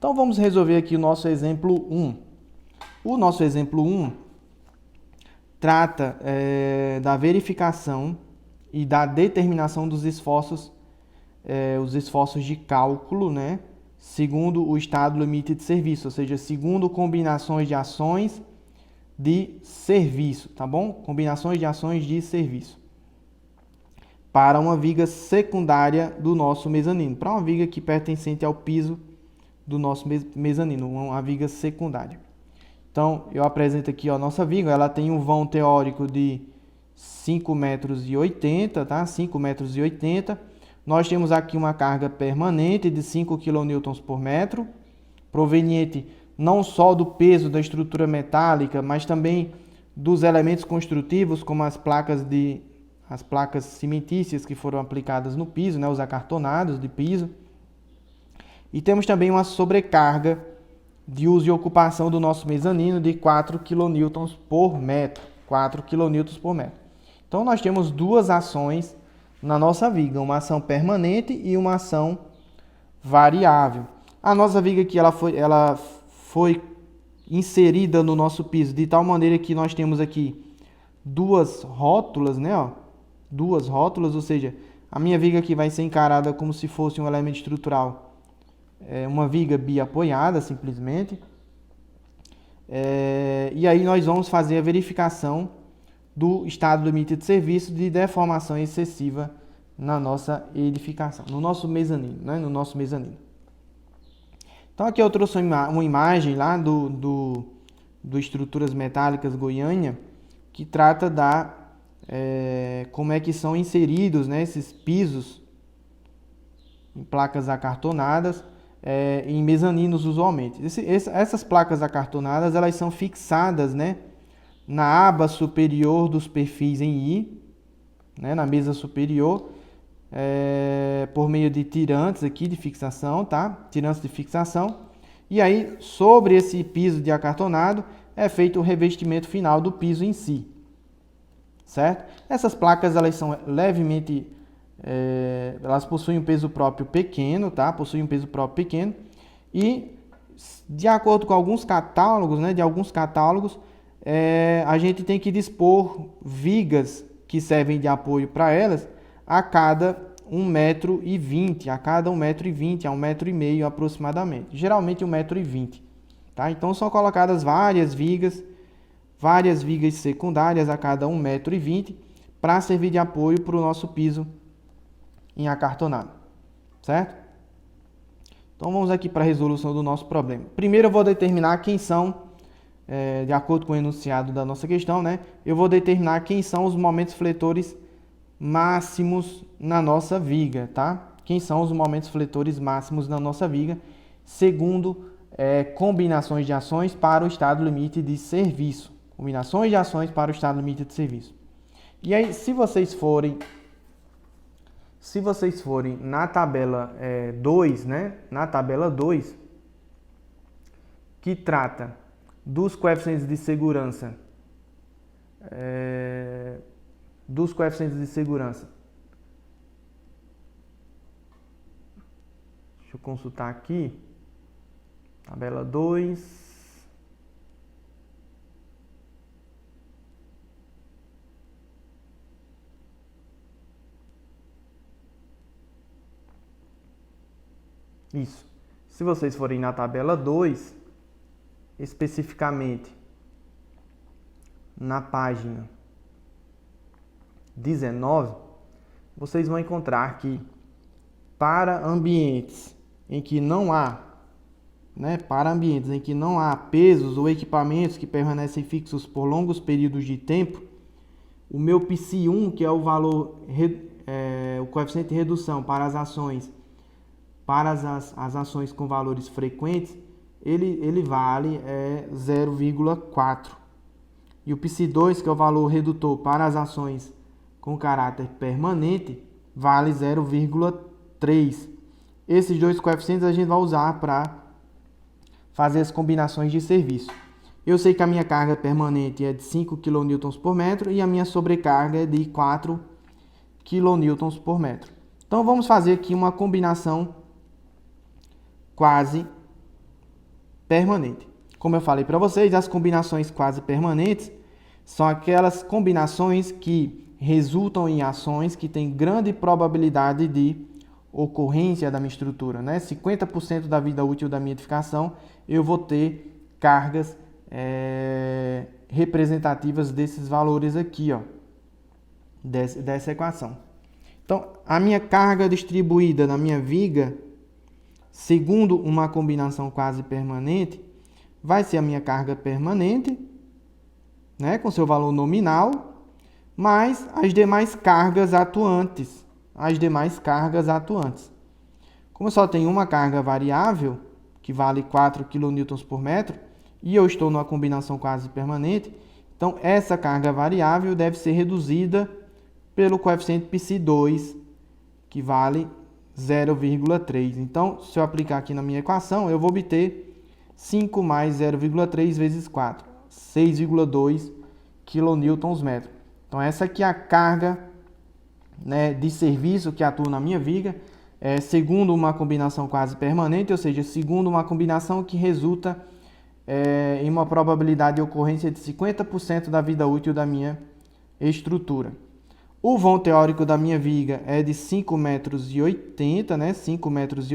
Então vamos resolver aqui o nosso exemplo 1. O nosso exemplo 1 trata da verificação e da determinação dos esforços, os esforços de cálculo, né, segundo o estado limite de serviço, ou seja, segundo combinações de ações de serviço, tá bom? Combinações de ações de serviço para uma viga secundária do nosso mezanino, para uma viga que pertencente ao piso do nosso mezanino, uma viga secundária. Então, eu apresento aqui a nossa viga, ela tem um vão teórico de 5,80 metros, tá? 5,80 metros. Nós temos aqui uma carga permanente de 5 kN por metro, proveniente não só do peso da estrutura metálica, mas também dos elementos construtivos, como as placas cimentícias que foram aplicadas no piso, né, os acartonados de piso. E temos também uma sobrecarga de uso e ocupação do nosso mezanino de 4 kN por metro. 4 kN por metro. Então, nós temos duas ações na nossa viga, uma ação permanente e uma ação variável. A nossa viga aqui ela foi inserida no nosso piso de tal maneira que nós temos aqui duas rótulas, né, ó, duas rótulas, ou seja, a minha viga aqui vai ser encarada como se fosse um elemento estrutural, uma viga biapoiada, simplesmente. E aí nós vamos fazer a verificação do estado limite de serviço de deformação excessiva na nossa edificação, no nosso mezanino, né, no nosso mezanino. Então aqui eu trouxe uma imagem lá do Estruturas Metálicas Goiânia, que trata como é que são inseridos, né, esses pisos em placas acartonadas em mezaninos usualmente. Essas placas acartonadas elas são fixadas, né, na aba superior dos perfis em I, né, na mesa superior, por meio de tirantes aqui de fixação, tá? Tirantes de fixação. E aí, sobre esse piso de acartonado, é feito o revestimento final do piso em si, certo? Essas placas, elas são levemente, elas possuem um peso próprio pequeno, tá? Possuem um peso próprio pequeno. E, de acordo com alguns catálogos, né? A gente tem que dispor vigas que servem de apoio para elas a cada 1,20 metro, a cada 1,20 m, a 1,5 m aproximadamente. Geralmente 1,20 m, tá? Então são colocadas várias vigas secundárias a cada 1,20 m para servir de apoio para o nosso piso em acartonado, certo? Então vamos aqui para a resolução do nosso problema. Primeiro eu vou determinar quem são, de acordo com o enunciado da nossa questão, né? Eu vou determinar quem são os momentos fletores máximos na nossa viga, tá? Quem são os momentos fletores máximos na nossa viga, segundo combinações de ações para o estado limite de serviço. Combinações de ações para o estado limite de serviço. E aí, se vocês forem na tabela 2, né? Na tabela 2, que trata dos coeficientes de segurança, deixa eu consultar aqui, tabela 2, isso, se vocês forem na tabela 2, especificamente na página 19, vocês vão encontrar que para ambientes em que não há, pesos ou equipamentos que permanecem fixos por longos períodos de tempo, o meu Psi1, que é o valor, o coeficiente de redução para as ações com valores frequentes, ele vale 0,4. E o Psi2, que é o valor redutor para as ações com caráter permanente, vale 0,3. Esses dois coeficientes a gente vai usar para fazer as combinações de serviço. Eu sei que a minha carga permanente é de 5 kN por metro e a minha sobrecarga é de 4 kN por metro. Então vamos fazer aqui uma combinação quase permanente. Como eu falei para vocês, as combinações quase permanentes são aquelas combinações que resultam em ações que têm grande probabilidade de ocorrência da minha estrutura, né? 50% da vida útil da minha edificação, eu vou ter cargas representativas desses valores aqui, ó, dessa equação. Então, a minha carga distribuída na minha viga, segundo uma combinação quase permanente, vai ser a minha carga permanente, né, com seu valor nominal, mais as demais cargas atuantes. Como eu só tenho uma carga variável, que vale 4 kN por metro, e eu estou numa combinação quase permanente, então essa carga variável deve ser reduzida pelo coeficiente Psi2, que vale 0,3. Então, se eu aplicar aqui na minha equação, eu vou obter 5 mais 0,3 vezes 4, 6,2 kN/metro. Então, essa aqui é a carga, né, de serviço que atua na minha viga, segundo uma combinação quase permanente, ou seja, segundo uma combinação que resulta em uma probabilidade de ocorrência de 50% da vida útil da minha estrutura. O vão teórico da minha viga é de 5,80 metros, né? 5,80 metros.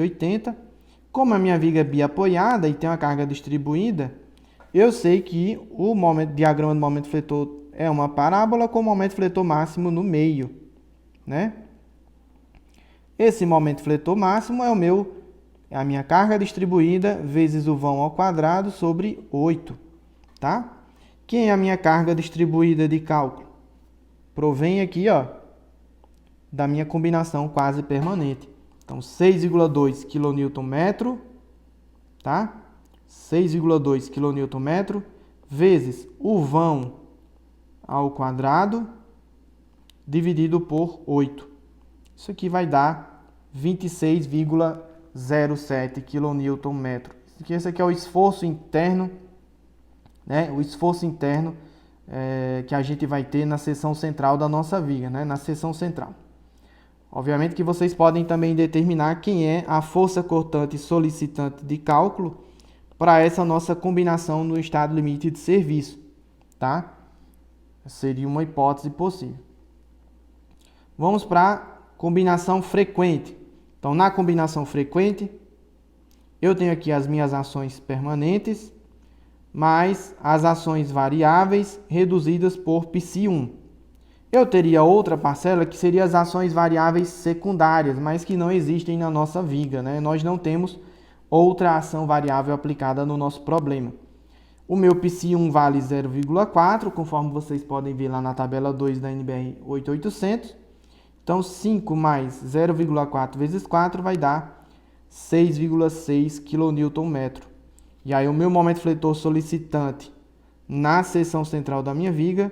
Como a minha viga é biapoiada e tem uma carga distribuída, eu sei que o diagrama do momento fletor é uma parábola com o momento fletor máximo no meio, né? Esse momento fletor máximo é a minha carga distribuída vezes o vão ao quadrado sobre 8, tá? Quem é a minha carga distribuída de cálculo? Provém aqui, ó, da minha combinação quase permanente. Então, 6,2 kN/metro, tá? 6,2 kN/metro vezes o vão ao quadrado dividido por 8. Isso aqui vai dar 26,07 kN/metro. Esse aqui é o esforço interno, né? O esforço interno que a gente vai ter na seção central da nossa viga, né? Na seção central. Obviamente que vocês podem também determinar quem é a força cortante solicitante de cálculo para essa nossa combinação no estado limite de serviço, tá? Seria uma hipótese possível. Vamos para a combinação frequente. Então, na combinação frequente, eu tenho aqui as minhas ações permanentes, mais as ações variáveis reduzidas por Psi1. Eu teria outra parcela que seria as ações variáveis secundárias, mas que não existem na nossa viga, né? Nós não temos outra ação variável aplicada no nosso problema. O meu Psi1 vale 0,4, conforme vocês podem ver lá na tabela 2 da NBR 8800. Então, 5 mais 0,4 vezes 4 vai dar 6,6 kN/metro. E aí o meu momento fletor solicitante na seção central da minha viga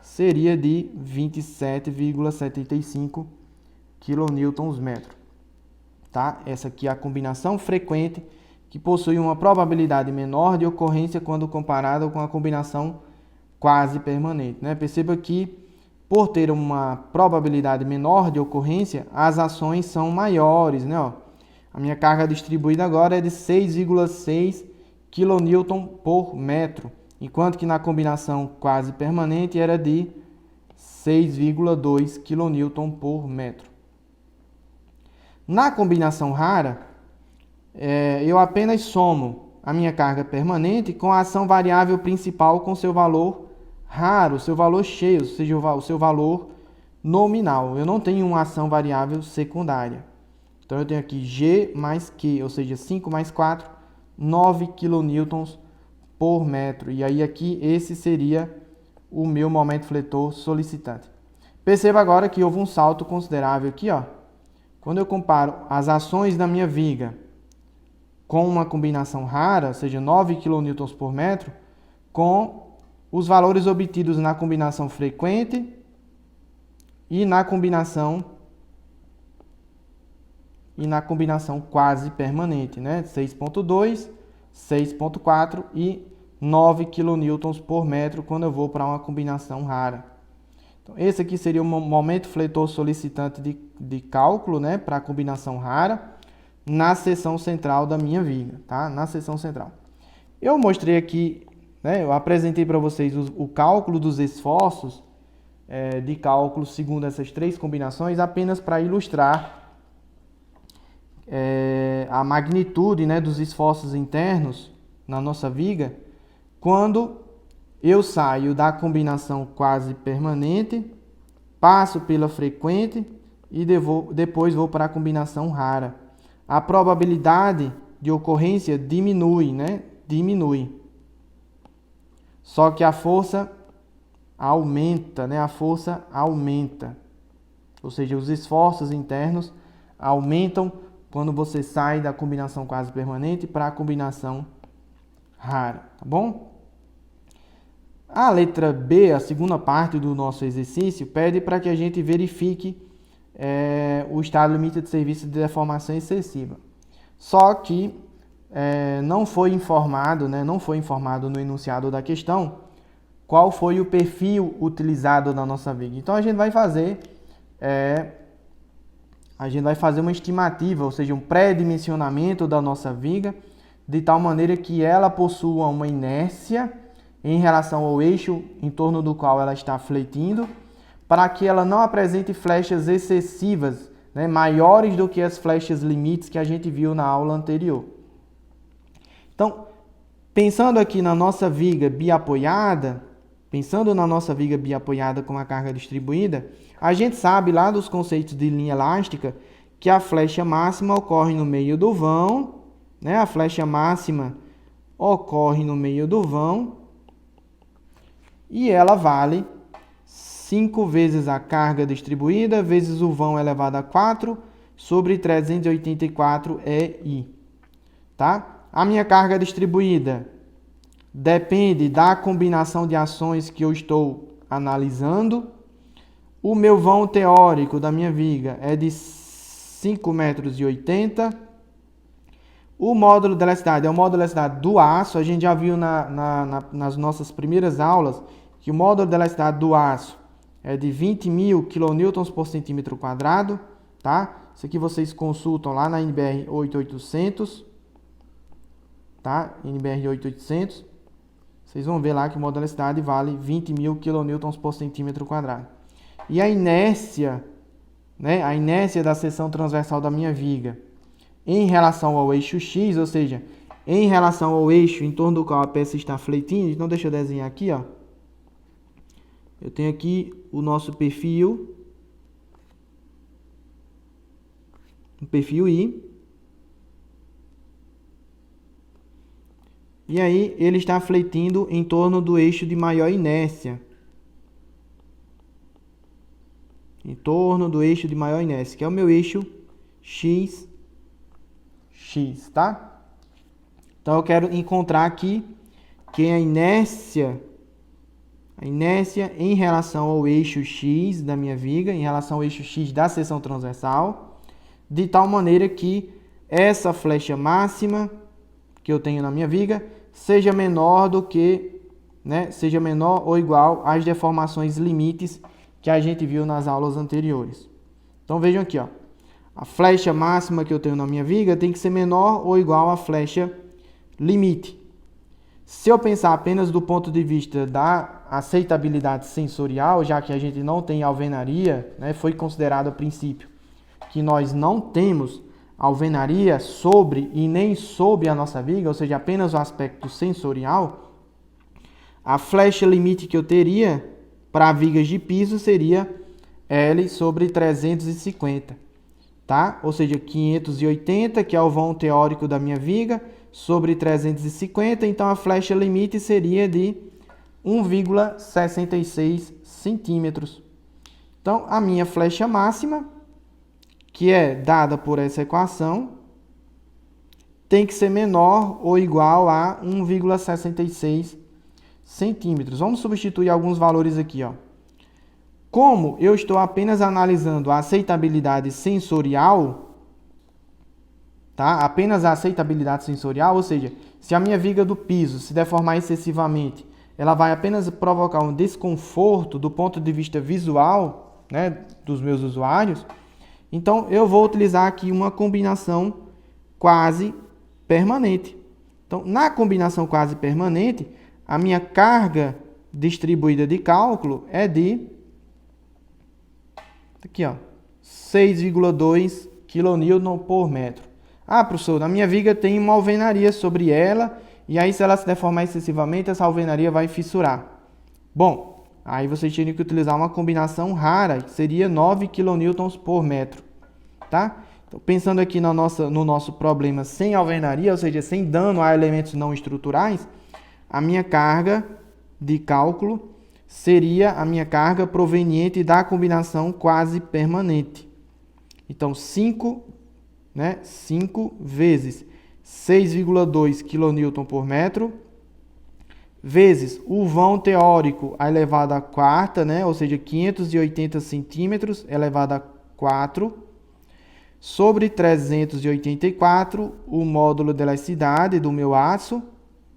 seria de 27,75 kN/metro. Tá? Essa aqui é a combinação frequente que possui uma probabilidade menor de ocorrência quando comparada com a combinação quase permanente, né? Perceba que por ter uma probabilidade menor de ocorrência, as ações são maiores, né? Ó, a minha carga distribuída agora é de 6,6 kN/metro, enquanto que na combinação quase permanente era de 6,2 kN/metro. Na combinação rara, eu apenas somo a minha carga permanente com a ação variável principal com seu valor raro, seu valor cheio, ou seja, o seu valor nominal. Eu não tenho uma ação variável secundária. Então, eu tenho aqui G mais Q, ou seja, 5 mais 4, 9 kN/metro. E aí aqui esse seria o meu momento fletor solicitante. Perceba agora que houve um salto considerável aqui, ó. Quando eu comparo as ações da minha viga com uma combinação rara, ou seja, 9 kN/metro, com os valores obtidos na combinação frequente e na combinação quase permanente, né? 6,2, 6,4 e 9 kN/metro quando eu vou para uma combinação rara. Então, esse aqui seria o momento fletor solicitante de cálculo, né, para a combinação rara na seção central da minha viga, tá? Na seção central. Eu mostrei aqui, né, eu apresentei para vocês o cálculo dos esforços de cálculo segundo essas três combinações, apenas para ilustrar a magnitude, né, dos esforços internos na nossa viga, quando eu saio da combinação quase permanente, passo pela frequente e depois vou para a combinação rara. A probabilidade de ocorrência diminui, né? Diminui. Só que a força aumenta, né? A força aumenta. Ou seja, os esforços internos aumentam quando você sai da combinação quase permanente para a combinação rara, tá bom? A letra B, a segunda parte do nosso exercício, pede para que a gente verifique o estado limite de serviço de deformação excessiva. Só que não foi informado, né, não foi informado no enunciado da questão qual foi o perfil utilizado na nossa viga. Então a gente vai fazer uma estimativa, ou seja, um pré-dimensionamento da nossa viga, de tal maneira que ela possua uma inércia em relação ao eixo em torno do qual ela está fletindo, para que ela não apresente flechas excessivas, né, maiores do que as flechas limites que a gente viu na aula anterior. Então, pensando aqui na nossa viga biapoiada, com a carga distribuída, a gente sabe lá dos conceitos de linha elástica que a flecha máxima ocorre no meio do vão, né? A flecha máxima ocorre no meio do vão, e ela vale 5 vezes a carga distribuída vezes o vão elevado a 4 sobre 384 EI. Tá? A minha carga distribuída depende da combinação de ações que eu estou analisando. O meu vão teórico da minha viga é de 5,80 m. O módulo de elasticidade é o módulo de elasticidade do aço. A gente já viu nas nossas primeiras aulas que o módulo de elasticidade do aço é de 20.000 kN por centímetro quadrado, tá? Isso aqui vocês consultam lá na NBR 8800, tá? NBR 8800. Vocês vão ver lá que o módulo de elasticidade vale 20.000 kN por centímetro quadrado. E a inércia, né? A inércia da seção transversal da minha viga em relação ao eixo X, ou seja, em relação ao eixo em torno do qual a peça está fletindo. Então, deixa eu desenhar aqui, ó. Eu tenho aqui o nosso perfil, o perfil I. E aí, ele está fletindo em torno do eixo de maior inércia. Em torno do eixo de maior inércia, que é o meu eixo X, tá? Então, eu quero encontrar aqui que a inércia em relação ao eixo X da minha viga, em relação ao eixo X da seção transversal, de tal maneira que essa flecha máxima que eu tenho na minha viga seja menor do que, né, seja menor ou igual às deformações limites que a gente viu nas aulas anteriores. Então vejam aqui, ó, a flecha máxima que eu tenho na minha viga tem que ser menor ou igual à flecha limite. Se eu pensar apenas do ponto de vista da aceitabilidade sensorial, já que a gente não tem alvenaria, né, foi considerado a princípio que nós não temos alvenaria sobre e nem sob a nossa viga, ou seja, apenas o aspecto sensorial, a flecha limite que eu teria para vigas de piso seria L sobre 350, tá? Ou seja, 580, que é o vão teórico da minha viga, sobre 350, então a flecha limite seria de 1,66 centímetros. Então, a minha flecha máxima, que é dada por essa equação, tem que ser menor ou igual a 1,66 centímetros. Vamos substituir alguns valores aqui, ó. Como eu estou apenas analisando a aceitabilidade sensorial, tá? Apenas a aceitabilidade sensorial, ou seja, se a minha viga do piso se deformar excessivamente, ela vai apenas provocar um desconforto do ponto de vista visual, né, dos meus usuários. Então, eu vou utilizar aqui uma combinação quase permanente, Então, na combinação quase permanente, a minha carga distribuída de cálculo é de aqui, ó, 6,2 kN por metro. Ah, professor, na minha viga tem uma alvenaria sobre ela, e aí se ela se deformar excessivamente, essa alvenaria vai fissurar. Bom, aí você teria que utilizar uma combinação rara, que seria 9 kN por metro, tá? Então, pensando aqui no nosso problema sem alvenaria, ou seja, sem dano a elementos não estruturais, a minha carga de cálculo seria a minha carga proveniente da combinação quase permanente. Então, 5 vezes 6,2 kN por metro, vezes o vão teórico elevado à quarta, né? Ou seja, 580 centímetros elevado a 4, sobre 384, o módulo de elasticidade do meu aço,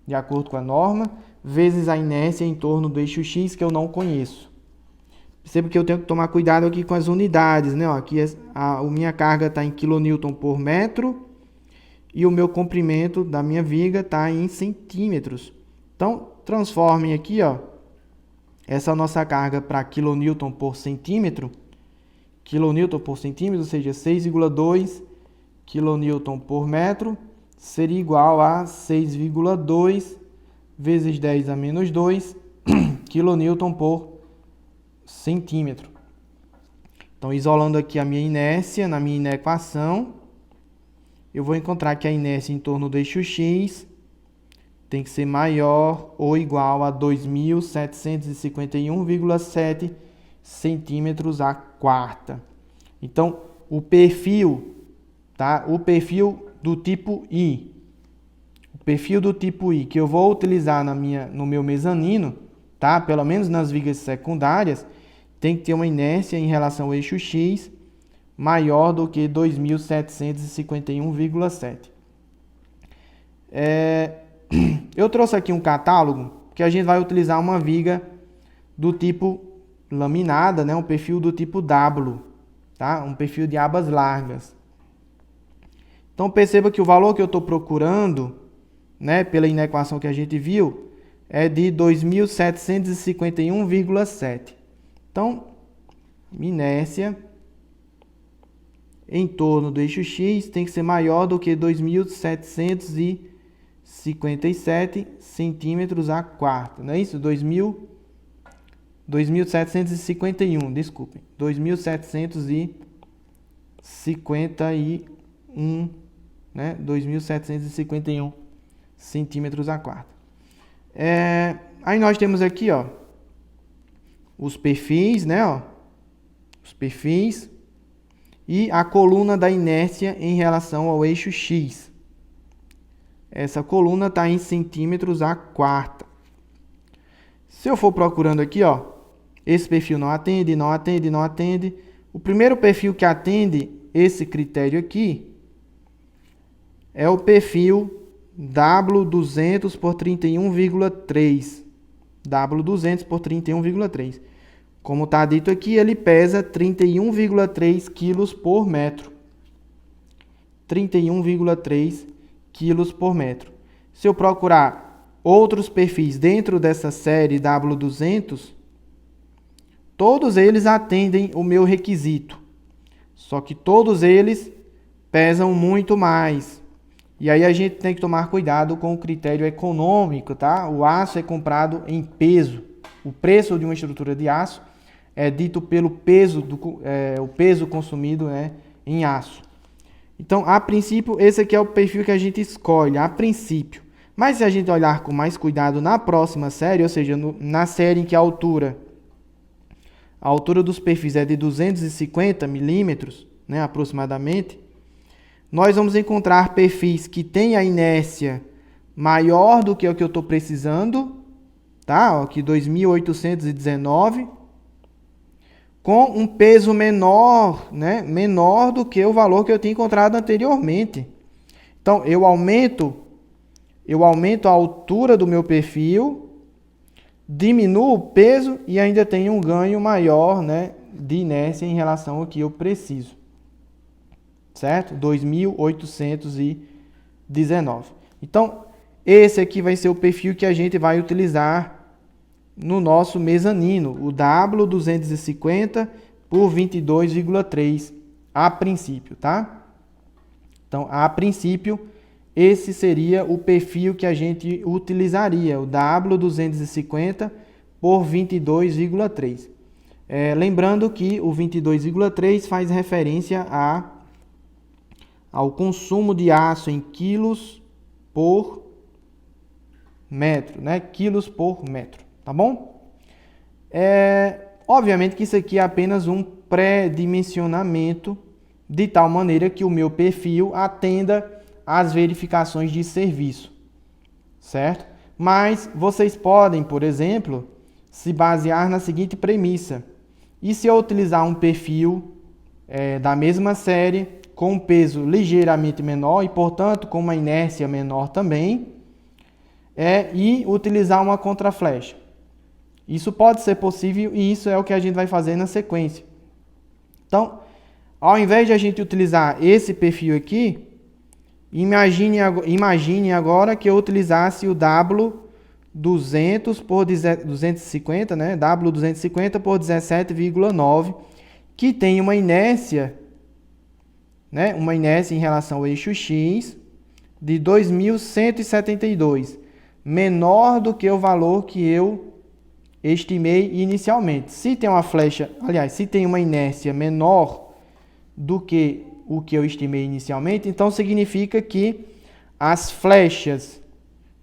de acordo com a norma, vezes a inércia em torno do eixo X, que eu não conheço. Perceba que eu tenho que tomar cuidado aqui com as unidades, né? Ó, aqui a minha carga está em kN por metro e o meu comprimento da minha viga está em centímetros. Então, transformem aqui, ó, essa nossa carga para kN por centímetro, ou seja, 6,2 kN por metro, seria igual a 6,2 vezes 10 a menos 2 kN por centímetro. Então, isolando aqui a minha inércia na minha inequação, eu vou encontrar que a inércia em torno do eixo X tem que ser maior ou igual a 2.751,7 centímetros a quarta. Então, o perfil, tá? O perfil do tipo I. O perfil do tipo I que eu vou utilizar no meu mezanino, tá? Pelo menos nas vigas secundárias, tem que ter uma inércia em relação ao eixo X maior do que 2.751,7. Eu trouxe aqui um catálogo que a gente vai utilizar uma viga do tipo laminada, né? Um perfil do tipo W, tá? Um perfil de abas largas. Então perceba que o valor que eu estou procurando, né, pela inequação que a gente viu, é de 2.751,7. Então, inércia em torno do eixo X tem que ser maior do que 2.757 centímetros a quarta, não é isso? 2.751, desculpem. 2.751, né? 2.751 centímetros a quarta. Aí nós temos aqui, ó, os perfis, né? Ó, os perfis e a coluna da inércia em relação ao eixo X. Essa coluna está em centímetros a quarta. Se eu for procurando aqui, ó, esse perfil não atende, não atende, não atende. O primeiro perfil que atende esse critério aqui é o perfil W200 por 31,3. W200 por 31,3. Como está dito aqui, ele pesa 31,3 quilos por metro. 31,3 quilos por metro. Se eu procurar outros perfis dentro dessa série W200, todos eles atendem o meu requisito. Só que todos eles pesam muito mais. E aí a gente tem que tomar cuidado com o critério econômico, tá? O aço é comprado em peso. O preço de uma estrutura de aço é dito pelo peso, o peso consumido, né, em aço. Então, a princípio, esse aqui é o perfil que a gente escolhe, a princípio. Mas se a gente olhar com mais cuidado na próxima série, ou seja, na série em que a altura dos perfis é de 250 milímetros, né, aproximadamente, nós vamos encontrar perfis que têm a inércia maior do que o que eu estou precisando, tá? Aqui 2.819, com um peso menor, né? Menor do que o valor que eu tinha encontrado anteriormente. Então, eu aumento a altura do meu perfil, diminuo o peso e ainda tenho um ganho maior, né, de inércia em relação ao que eu preciso. Certo? 2.819. Então, esse aqui vai ser o perfil que a gente vai utilizar no nosso mezanino, o W250 por 22,3 a princípio, tá? Então, a princípio, esse seria o perfil que a gente utilizaria, o W250 por 22,3. Lembrando que o 22,3 faz referência ao consumo de aço em quilos por metro, né? Quilos por metro, tá bom? Obviamente que isso aqui é apenas um pré-dimensionamento, de tal maneira que o meu perfil atenda às verificações de serviço, certo? Mas vocês podem, por exemplo, se basear na seguinte premissa: e se eu utilizar um perfil da mesma série, com um peso ligeiramente menor e, portanto, com uma inércia menor também, e utilizar uma contraflecha? Isso pode ser possível e isso é o que a gente vai fazer na sequência. Então, ao invés de a gente utilizar esse perfil aqui, imagine agora que eu utilizasse o W200 por 250, né? W250 por 17,9, que tem uma inércia, né? Uma inércia em relação ao eixo X de 2.172, menor do que o valor que eu estimei inicialmente. Se tem uma flecha, aliás, se tem uma inércia menor do que o que eu estimei inicialmente, então significa que as flechas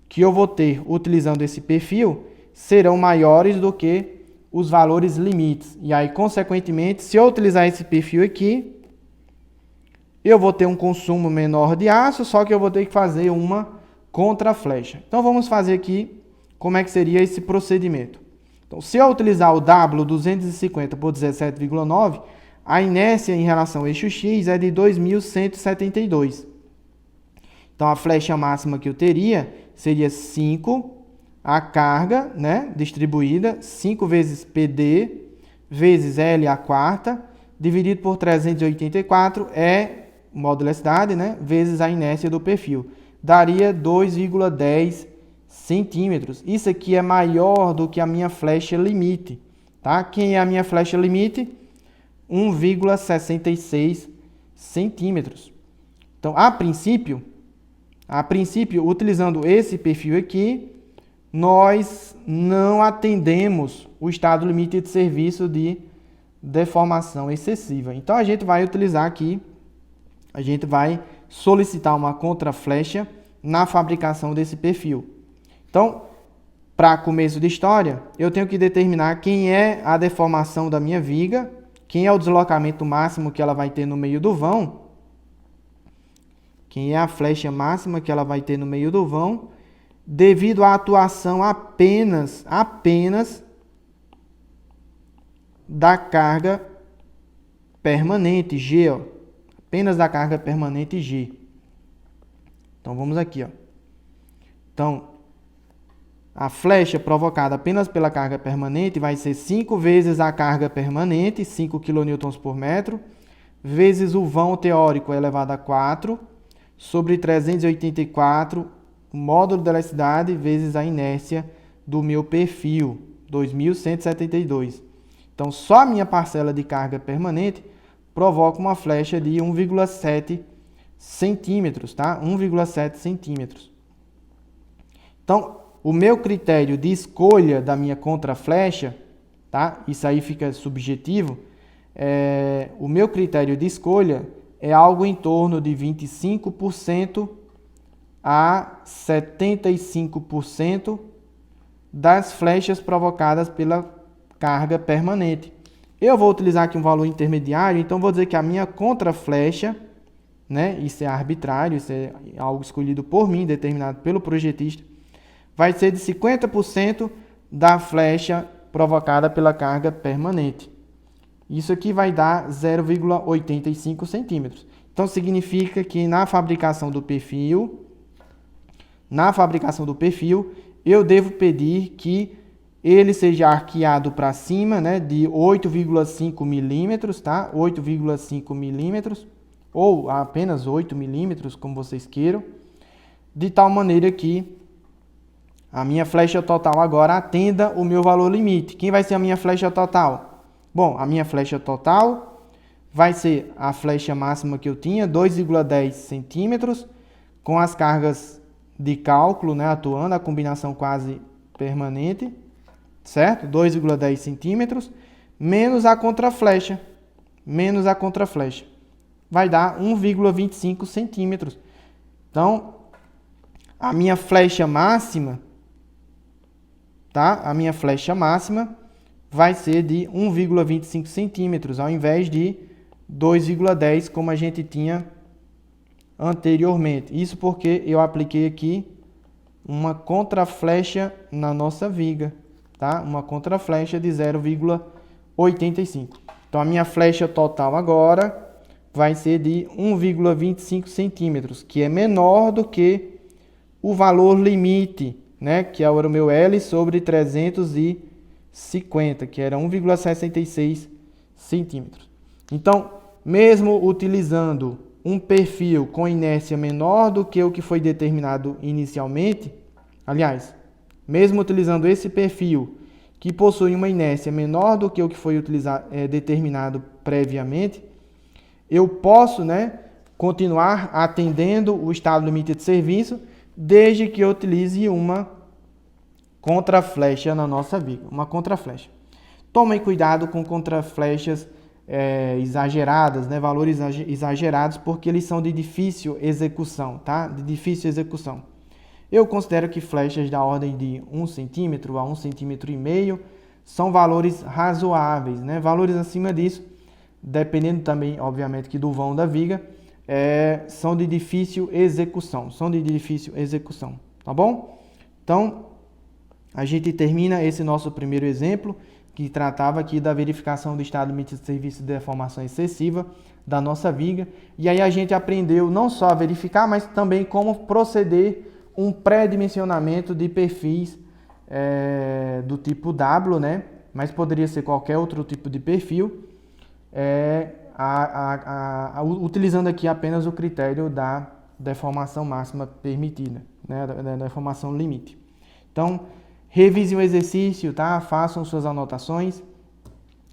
que eu vou ter utilizando esse perfil serão maiores do que os valores limites. E aí, consequentemente, se eu utilizar esse perfil aqui, eu vou ter um consumo menor de aço, só que eu vou ter que fazer uma contraflecha. Então, vamos fazer aqui como é que seria esse procedimento. Então, se eu utilizar o W250 por 17,9, a inércia em relação ao eixo X é de 2.172. Então, a flecha máxima que eu teria seria 5, a carga, né, distribuída, 5 vezes PD, vezes L a quarta, dividido por 384, modularidade, né, vezes a inércia do perfil. Daria 2,10 centímetros. Isso aqui é maior do que a minha flecha limite, tá? Quem é a minha flecha limite? 1,66 centímetros. Então, a princípio, utilizando esse perfil aqui, nós não atendemos o estado limite de serviço de deformação excessiva. Então, a gente vai utilizar aqui, a gente vai solicitar uma contraflecha na fabricação desse perfil. Então, para começo de história, eu tenho que determinar quem é a deformação da minha viga, quem é o deslocamento máximo que ela vai ter no meio do vão, quem é a flecha máxima que ela vai ter no meio do vão, devido à atuação apenas da carga permanente G, ó. Apenas da carga permanente G. Então, vamos aqui, ó. Então, a flecha provocada apenas pela carga permanente vai ser 5 vezes a carga permanente, 5 kN por metro, vezes o vão teórico elevado a 4, sobre 384, o módulo da elasticidade, vezes a inércia do meu perfil, 2.172. Então, só a minha parcela de carga permanente provoca uma flecha de 1,7 centímetros, tá? 1,7 centímetros. Então, o meu critério de escolha da minha contraflecha, tá? Isso aí fica subjetivo. O meu critério de escolha é algo em torno de 25% a 75% das flechas provocadas pela carga permanente. Eu vou utilizar aqui um valor intermediário, então vou dizer que a minha contraflecha, né? Isso é arbitrário, isso é algo escolhido por mim, determinado pelo projetista, vai ser de 50% da flecha provocada pela carga permanente. Isso aqui vai dar 0,85 centímetros. Então, significa que na fabricação do perfil, eu devo pedir que ele seja arqueado para cima, né, de 8,5 milímetros, tá? 8,5 milímetros, ou apenas 8 milímetros, como vocês queiram, de tal maneira que A minha flecha total agora atenda o meu valor limite. Quem vai ser a minha flecha total? Bom, a minha flecha total vai ser a flecha máxima que eu tinha, 2,10 centímetros, com as cargas de cálculo, né, atuando, a combinação quase permanente, certo? 2,10 centímetros, menos a contraflecha, vai dar 1,25 centímetros. Então, a minha flecha máxima, tá? A minha flecha máxima vai ser de 1,25 centímetros, ao invés de 2,10, como a gente tinha anteriormente. Isso porque eu apliquei aqui uma contraflecha na nossa viga, tá? Uma contraflecha de 0,85. Então, a minha flecha total agora vai ser de 1,25 centímetros, que é menor do que o valor limite, né? Que era o meu L sobre 350, que era 1,66 centímetros. Então, mesmo utilizando um perfil com inércia menor do que o que foi determinado inicialmente, aliás, mesmo utilizando esse perfil que possui uma inércia menor do que o que foi determinado previamente, eu posso, né, continuar atendendo o estado limite de serviço desde que eu utilize uma contraflecha na nossa viga, uma contraflecha. Tomem cuidado com contraflechas exageradas, né, valores exagerados, porque eles são de difícil execução, tá? De difícil execução. Eu considero que flechas da ordem de 1 centímetro a 1,5 centímetro são valores razoáveis, né? Valores acima disso, dependendo também, obviamente, que do vão da viga, são de difícil execução, tá bom? Então, a gente termina esse nosso primeiro exemplo, que tratava aqui da verificação do estado limite de serviço de deformação excessiva da nossa viga. E aí a gente aprendeu não só a verificar, mas também como proceder um pré-dimensionamento de perfis do tipo W, né? Mas poderia ser qualquer outro tipo de perfil, utilizando aqui apenas o critério da deformação máxima permitida, né? Da deformação limite. Então, revisem o exercício, tá? Façam suas anotações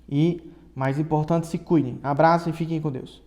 e, mais importante, se cuidem. Abraço e fiquem com Deus.